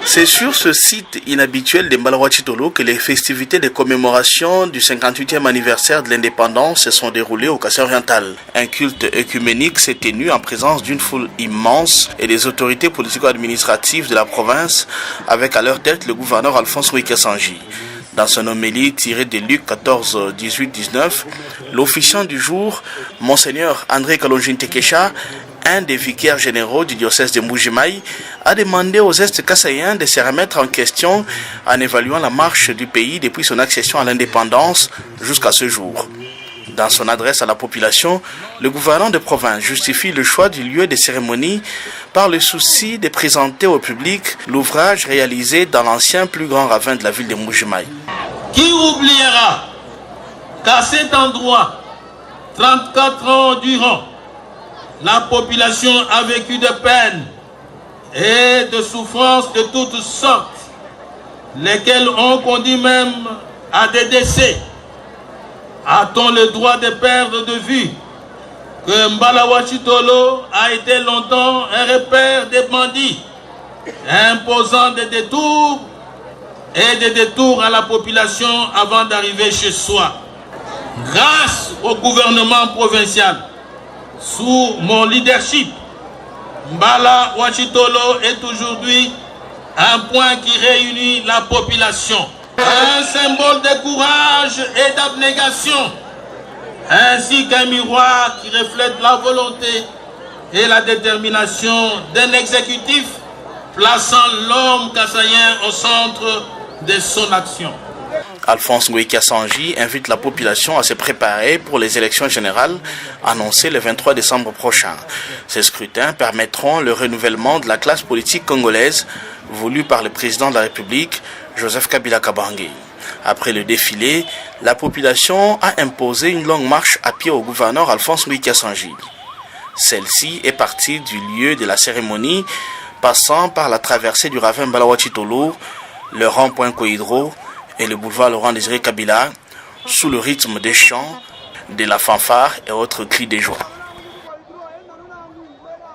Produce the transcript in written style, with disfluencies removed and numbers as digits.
C'est sur ce site inhabituel de Mbalawa-Chitolo que les festivités de commémoration du 58e anniversaire de l'indépendance se sont déroulées au Kasaï oriental. Un culte œcuménique s'est tenu en présence d'une foule immense et des autorités politico-administratives de la province, avec à leur tête le gouverneur Alphonse Rwikasanji. Dans son homélie tirée de Luc 14, 18, 19, l'officiant du jour, Monseigneur André Kalonjin Tekesha, un des vicaires généraux du diocèse de Mbujimayi, a demandé aux Est kassaïens de se remettre en question en évaluant la marche du pays depuis son accession à l'indépendance jusqu'à ce jour. Dans son adresse à la population, le gouverneur de province justifie le choix du lieu de cérémonie par le souci de présenter au public l'ouvrage réalisé dans l'ancien plus grand ravin de la ville de Mbujimayi. Qui oubliera qu'à cet endroit, 34 ans durant, la population a vécu de peines et de souffrances de toutes sortes, lesquelles ont conduit même à des décès. A-t-on le droit de perdre de vue que Mbalawa-Chitolo a été longtemps un repère des bandits, imposant des détours à la population avant d'arriver chez soi? Grâce au gouvernement provincial, sous mon leadership, Mbalawa-Chitolo est aujourd'hui un point qui réunit la population. Un symbole de courage et d'abnégation, ainsi qu'un miroir qui reflète la volonté et la détermination d'un exécutif plaçant l'homme kassaïen au centre de son action. Alphonse Rwikasanji invite la population à se préparer pour les élections générales annoncées le 23 décembre prochain. Ces scrutins permettront le renouvellement de la classe politique congolaise voulue par le président de la République, Joseph Kabila Kabange. Après le défilé, la population a imposé une longue marche à pied au gouverneur Alphonse Rwikasanji. Celle-ci est partie du lieu de la cérémonie, passant par la traversée du ravin Mbalawa-Chitolo, le rond-point Koidro et le boulevard Laurent-Désiré Kabila, sous le rythme des chants, de la fanfare et autres cris de joie.